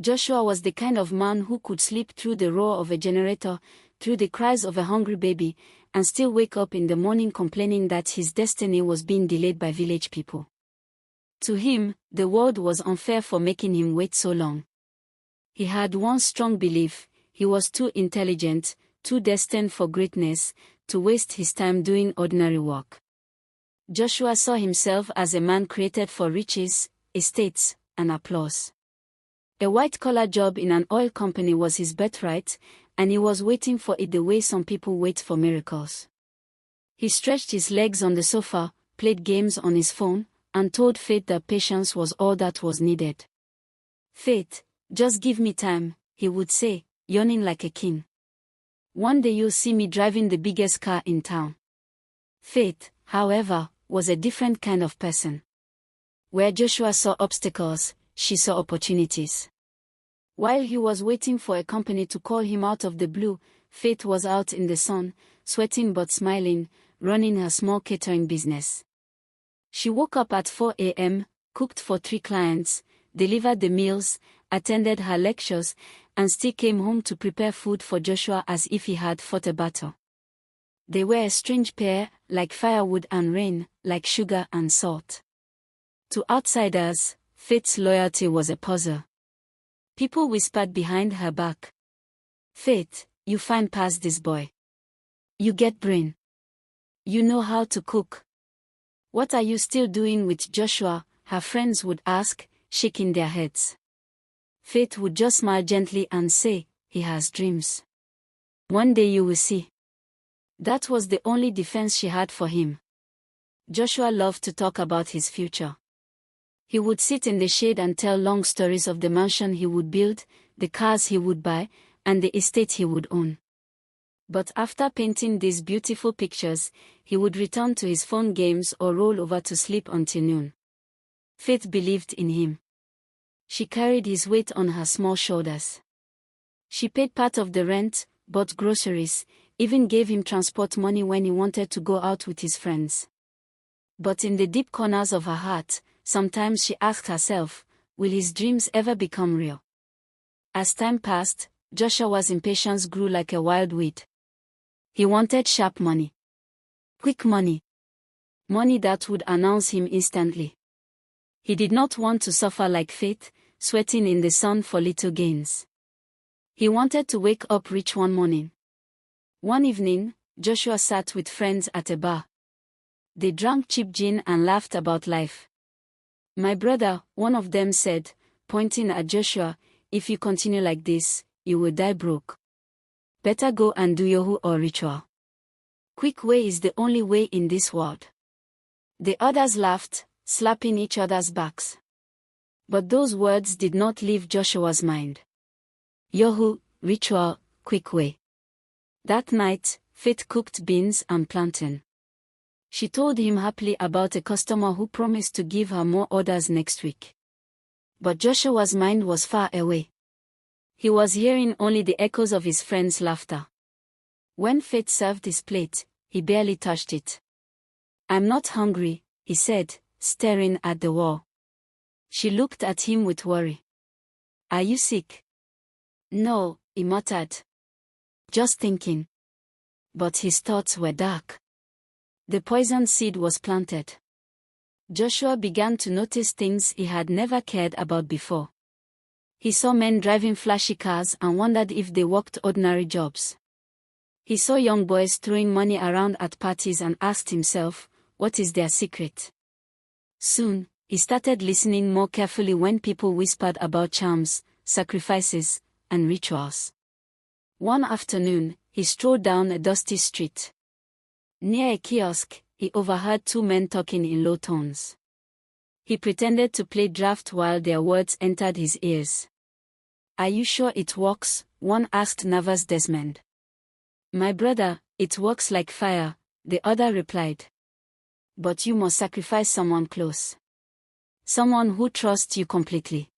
Joshua was the kind of man who could sleep through the roar of a generator, through the cries of a hungry baby, and still wake up in the morning complaining that his destiny was being delayed by village people. To him, the world was unfair for making him wait so long. He had one strong belief: he was too intelligent, too destined for greatness, to waste his time doing ordinary work. Joshua saw himself as a man created for riches, estates, and applause. A white-collar job in an oil company was his birthright, and he was waiting for it the way some people wait for miracles. He stretched his legs on the sofa, played games on his phone, and told fate that patience was all that was needed. "Fate, just give me time," he would say, yawning like a king. "One day you'll see me driving the biggest car in town." Fate, however, was a different kind of person. Where Joshua saw obstacles, she saw opportunities. While he was waiting for a company to call him out of the blue, Fate was out in the sun, sweating but smiling, running her small catering business. She woke up at 4 a.m., cooked for 3 clients, delivered the meals, attended her lectures, and still came home to prepare food for Joshua as if he had fought a battle. They were a strange pair, like firewood and rain, like sugar and salt. To outsiders, Fate's loyalty was a puzzle. People whispered behind her back, "Fate, you fine past this boy. You get brain. You know how to cook. What are you still doing with Joshua?" her friends would ask, shaking their heads. Fate would just smile gently and say, "He has dreams. One day you will see." That was the only defense she had for him. Joshua loved to talk about his future. He would sit in the shade and tell long stories of the mansion he would build, the cars he would buy, and the estate he would own. But after painting these beautiful pictures, he would return to his phone games or roll over to sleep until noon. Faith believed in him. She carried his weight on her small shoulders. She paid part of the rent, bought groceries, even gave him transport money when he wanted to go out with his friends. But in the deep corners of her heart, sometimes she asked herself, will his dreams ever become real? As time passed, Joshua's impatience grew like a wild weed. He wanted sharp money. Quick money. Money that would announce him instantly. He did not want to suffer like Faith, sweating in the sun for little gains. He wanted to wake up rich one morning. One evening, Joshua sat with friends at a bar. They drank cheap gin and laughed about life. "My brother," one of them said, pointing at Joshua, "if you continue like this, you will die broke. Better go and do yohu or ritual. Quick way is the only way in this world." The others laughed, slapping each other's backs. But those words did not leave Joshua's mind. Yohu, ritual, quick way. That night, Faith cooked beans and plantain. She told him happily about a customer who promised to give her more orders next week. But Joshua's mind was far away. He was hearing only the echoes of his friends' laughter. When Faith served his plate, he barely touched it. "I'm not hungry," he said, staring at the wall. She looked at him with worry. "Are you sick?" "No," he muttered. "Just thinking." But his thoughts were dark. The poison seed was planted. Joshua began to notice things he had never cared about before. He saw men driving flashy cars and wondered if they worked ordinary jobs. He saw young boys throwing money around at parties and asked himself, what is their secret? Soon, he started listening more carefully when people whispered about charms, sacrifices, and rituals. One afternoon, he strolled down a dusty street. Near a kiosk, he overheard 2 men talking in low tones. He pretended to play draft while their words entered his ears. "Are you sure it works?" one asked nervous Desmond. "My brother, it works like fire," the other replied. "But you must sacrifice someone close. Someone who trusts you completely.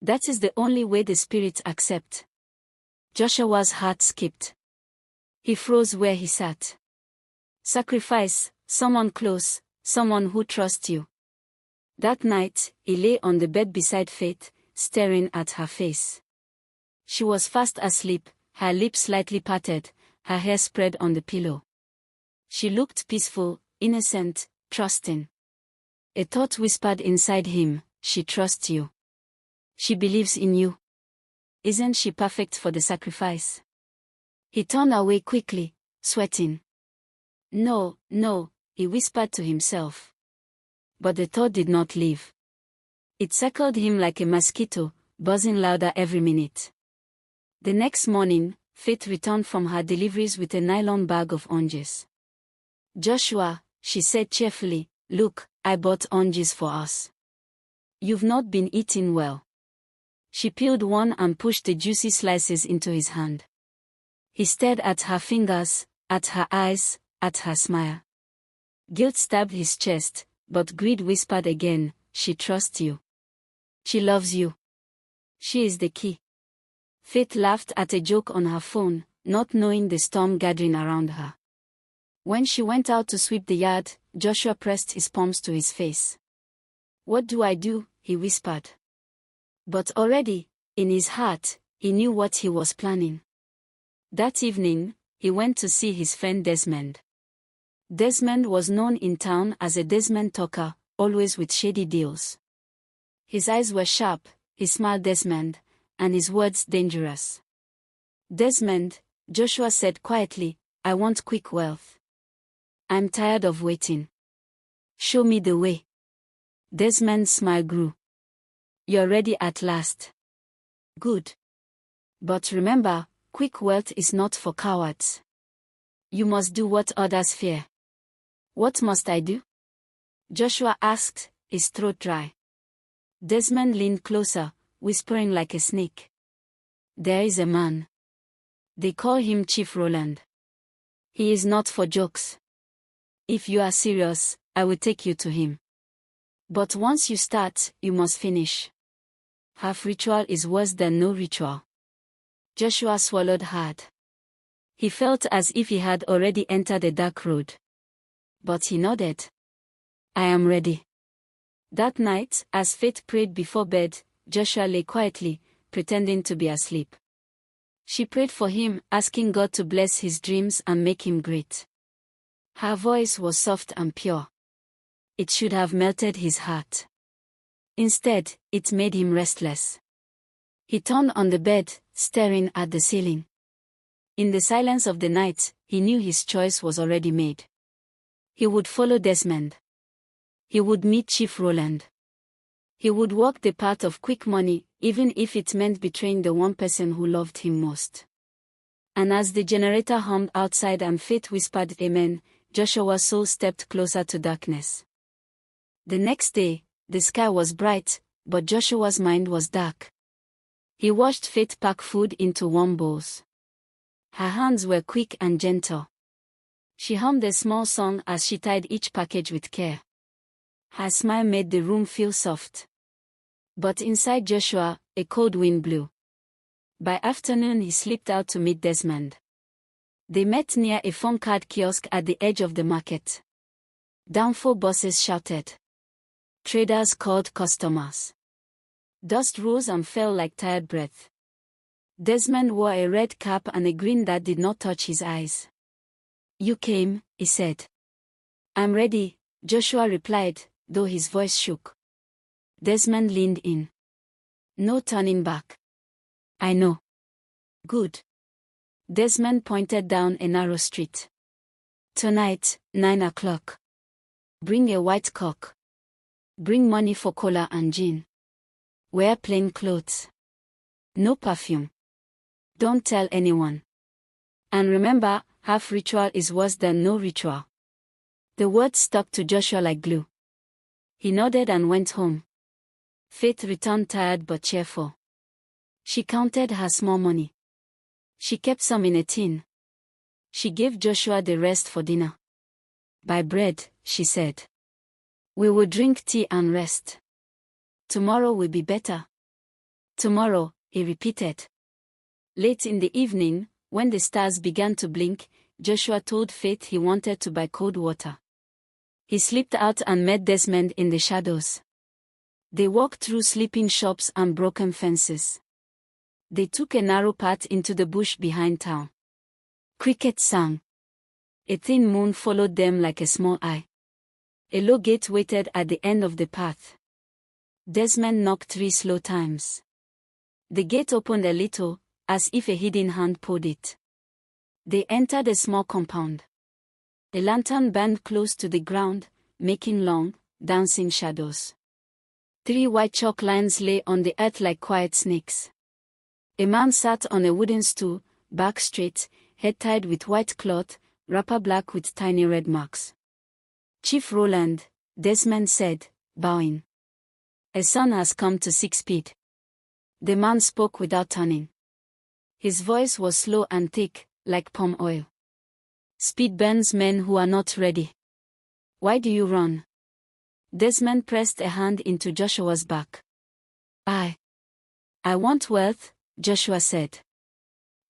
That is the only way the spirits accept." Joshua's heart skipped. He froze where he sat. Sacrifice, someone close, someone who trusts you. That night, he lay on the bed beside Faith, staring at her face. She was fast asleep, her lips slightly parted, her hair spread on the pillow. She looked peaceful, innocent, trusting. A thought whispered inside him, she trusts you. She believes in you. Isn't she perfect for the sacrifice? He turned away quickly, sweating. No, no, he whispered to himself. But the thought did not leave. It circled him like a mosquito, buzzing louder every minute. The next morning, Faith returned from her deliveries with a nylon bag of oranges. Joshua, she said cheerfully, look, I bought oranges for us. You've not been eating well. She peeled one and pushed the juicy slices into his hand. He stared at her fingers, at her eyes, at her smile. Guilt stabbed his chest, but greed whispered again, she trusts you. She loves you. She is the key. Faith laughed at a joke on her phone, not knowing the storm gathering around her. When she went out to sweep the yard, Joshua pressed his palms to his face. What do I do? He whispered. But already, in his heart, he knew what he was planning. That evening, he went to see his friend Desmond. Desmond was known in town as a Desmond talker, always with shady deals. His eyes were sharp, his smile Desmond, and his words dangerous. Desmond, Joshua said quietly, I want quick wealth. I'm tired of waiting. Show me the way. Desmond's smile grew. You're ready at last. Good. But remember, quick wealth is not for cowards. You must do what others fear. What must I do? Joshua asked, his throat dry. Desmond leaned closer, whispering like a snake. There is a man. They call him Chief Roland. He is not for jokes. If you are serious, I will take you to him. But once you start, you must finish. Half ritual is worse than no ritual. Joshua swallowed hard. He felt as if he had already entered a dark road. But he nodded. I am ready. That night, as Faith prayed before bed, Joshua lay quietly, pretending to be asleep. She prayed for him, asking God to bless his dreams and make him great. Her voice was soft and pure. It should have melted his heart. Instead, it made him restless. He turned on the bed, staring at the ceiling. In the silence of the night, he knew his choice was already made. He would follow Desmond. He would meet Chief Roland. He would walk the path of quick money, even if it meant betraying the one person who loved him most. And as the generator hummed outside and Faith whispered amen, Joshua's soul stepped closer to darkness. The next day, the sky was bright, but Joshua's mind was dark. He watched Faith pack food into warm bowls. Her hands were quick and gentle. She hummed a small song as she tied each package with care. Her smile made the room feel soft. But inside Joshua, a cold wind blew. By afternoon he slipped out to meet Desmond. They met near a phone card kiosk at the edge of the market. Downfall bosses shouted. Traders called customers. Dust rose and fell like tired breath. Desmond wore a red cap and a grin that did not touch his eyes. You came, he said. I'm ready, Joshua replied, though his voice shook. Desmond leaned in. No turning back. I know. Good. Desmond pointed down a narrow street. Tonight, 9 o'clock. Bring a white cock. Bring money for cola and gin. Wear plain clothes. No perfume. Don't tell anyone. And remember, half ritual is worse than no ritual. The words stuck to Joshua like glue. He nodded and went home. Faith returned tired but cheerful. She counted her small money. She kept some in a tin. She gave Joshua the rest for dinner. Buy bread, she said. We will drink tea and rest. Tomorrow will be better. Tomorrow, he repeated. Late in the evening, when the stars began to blink, Joshua told Faith he wanted to buy cold water. He slipped out and met Desmond in the shadows. They walked through sleeping shops and broken fences. They took a narrow path into the bush behind town. Crickets sang. A thin moon followed them like a small eye. A low gate waited at the end of the path. Desmond knocked 3 slow times. The gate opened a little, as if a hidden hand pulled it. They entered a small compound. A lantern burned close to the ground, making long, dancing shadows. 3 white chalk lines lay on the earth like quiet snakes. A man sat on a wooden stool, back straight, head tied with white cloth, wrapper black with tiny red marks. Chief Roland, Desmond said, bowing. A son has come to seek speed. The man spoke without turning. His voice was slow and thick, like palm oil. Speed burns men who are not ready. Why do you run? Desmond pressed a hand into Joshua's back. I want wealth, Joshua said.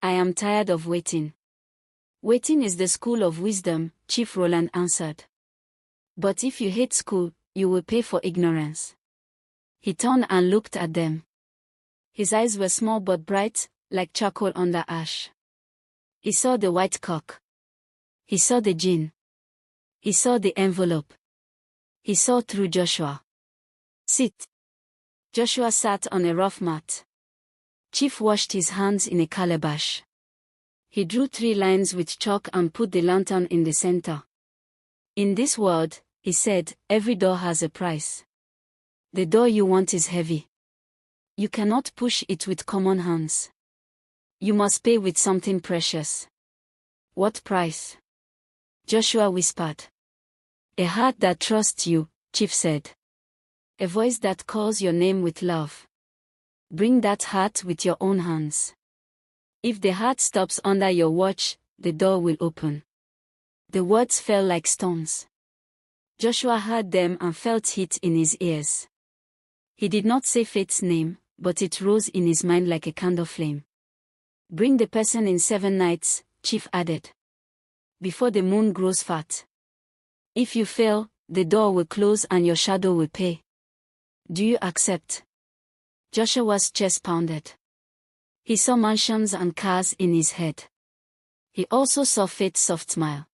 I am tired of waiting. Waiting is the school of wisdom, Chief Roland answered. But if you hate school, you will pay for ignorance. He turned and looked at them. His eyes were small but bright, like charcoal under ash. He saw the white cock. He saw the gin. He saw the envelope. He saw through Joshua. Sit. Joshua sat on a rough mat. Chief washed his hands in a calabash. He drew 3 lines with chalk and put the lantern in the center. In this world, he said, every door has a price. The door you want is heavy. You cannot push it with common hands. You must pay with something precious. What price? Joshua whispered. A heart that trusts you, Chief said. A voice that calls your name with love. Bring that heart with your own hands. If the heart stops under your watch, the door will open. The words fell like stones. Joshua heard them and felt heat in his ears. He did not say Faith's name, but it rose in his mind like a candle flame. Bring the person in 7 nights, Chief added. Before the moon grows fat. If you fail, the door will close and your shadow will pay. Do you accept? Joshua's chest pounded. He saw mansions and cars in his head. He also saw Faith's soft smile.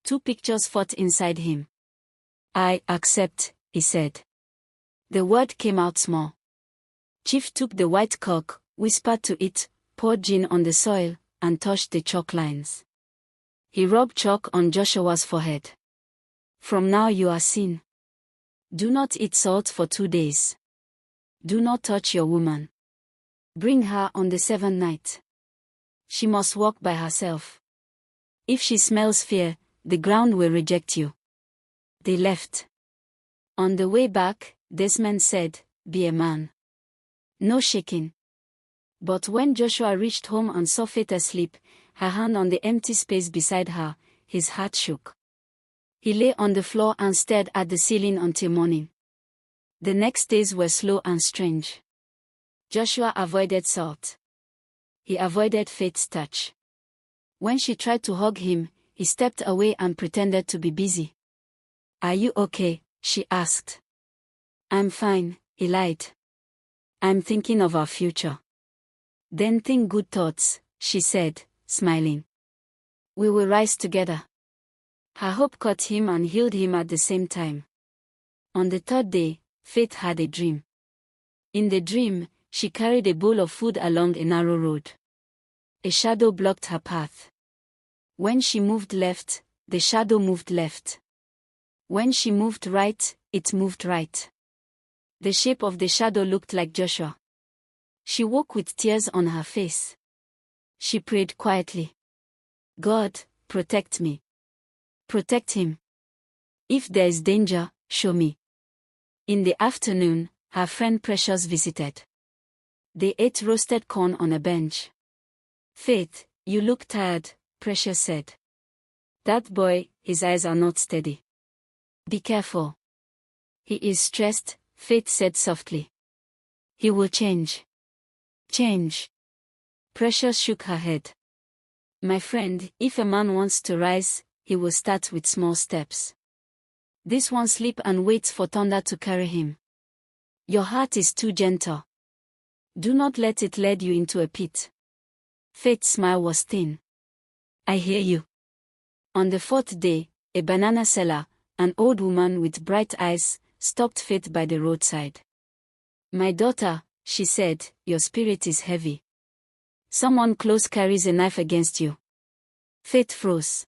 2 pictures fought inside him. I accept, he said. The word came out small. Chief took the white cock, whispered to it, poured gin on the soil, and touched the chalk lines. He rubbed chalk on Joshua's forehead. From now you are seen. Do not eat salt for 2 days. Do not touch your woman. Bring her on the 7th night. She must walk by herself. If she smells fear, the ground will reject you. They left. On the way back, Desmond said, be a man. No shaking. But when Joshua reached home and saw Faith asleep, her hand on the empty space beside her, his heart shook. He lay on the floor and stared at the ceiling until morning. The next days were slow and strange. Joshua avoided salt. He avoided Faith's touch. When she tried to hug him, he stepped away and pretended to be busy. Are you okay? She asked. I'm fine, he lied. I'm thinking of our future. Then think good thoughts, she said, smiling. We will rise together. Her hope caught him and healed him at the same time. On the 3rd day, Faith had a dream. In the dream, she carried a bowl of food along a narrow road. A shadow blocked her path. When she moved left, the shadow moved left. When she moved right, it moved right. The shape of the shadow looked like Joshua. She woke with tears on her face. She prayed quietly. God, protect me. Protect him. If there is danger, show me. In the afternoon, her friend Precious visited. They ate roasted corn on a bench. Faith, you look tired, Precious said. That boy, his eyes are not steady. Be careful. He is stressed, Faith said softly. He will change. Change. Precious shook her head. My friend, if a man wants to rise, he will start with small steps. This one sleeps and waits for thunder to carry him. Your heart is too gentle. Do not let it lead you into a pit. Faith's smile was thin. I hear you. On the fourth day, a banana seller, an old woman with bright eyes, stopped Faith by the roadside. My daughter, she said, your spirit is heavy. Someone close carries a knife against you. Faith froze.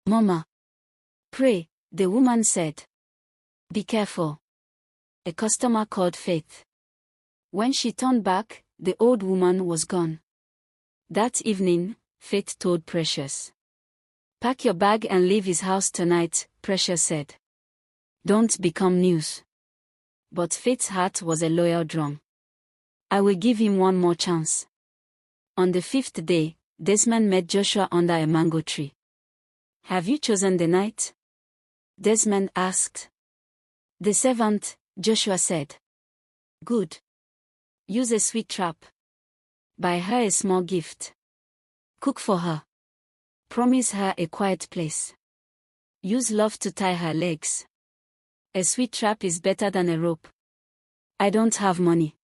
Mama. Pray, the woman said. Be careful. A customer called Faith. When she turned back, the old woman was gone. That evening, Faith told Precious. Pack your bag and leave his house tonight, Precious said. Don't become news. But Faith's heart was a loyal drum. I will give him one more chance. On the fifth day, Desmond met Joshua under a mango tree. Have you chosen the night? Desmond asked. The seventh, Joshua said. Good. Use a sweet trap. Buy her a small gift. Cook for her. Promise her a quiet place. Use love to tie her legs. A sweet trap is better than a rope. I don't have money.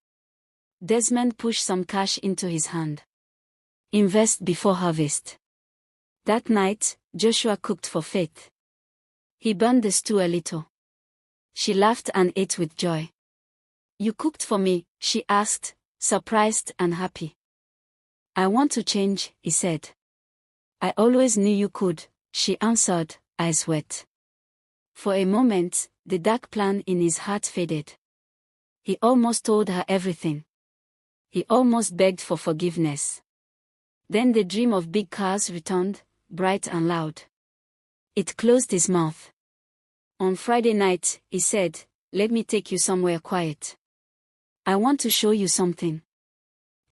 Desmond pushed some cash into his hand. Invest before harvest. That night, Joshua cooked for Faith. He burned the stew a little. She laughed and ate with joy. You cooked for me, she asked, surprised and happy. I want to change, he said. I always knew you could, she answered, eyes wet. For a moment, the dark plan in his heart faded. He almost told her everything. He almost begged for forgiveness. Then the dream of big cars returned, bright and loud. It closed his mouth. On Friday night, he said, let me take you somewhere quiet. I want to show you something.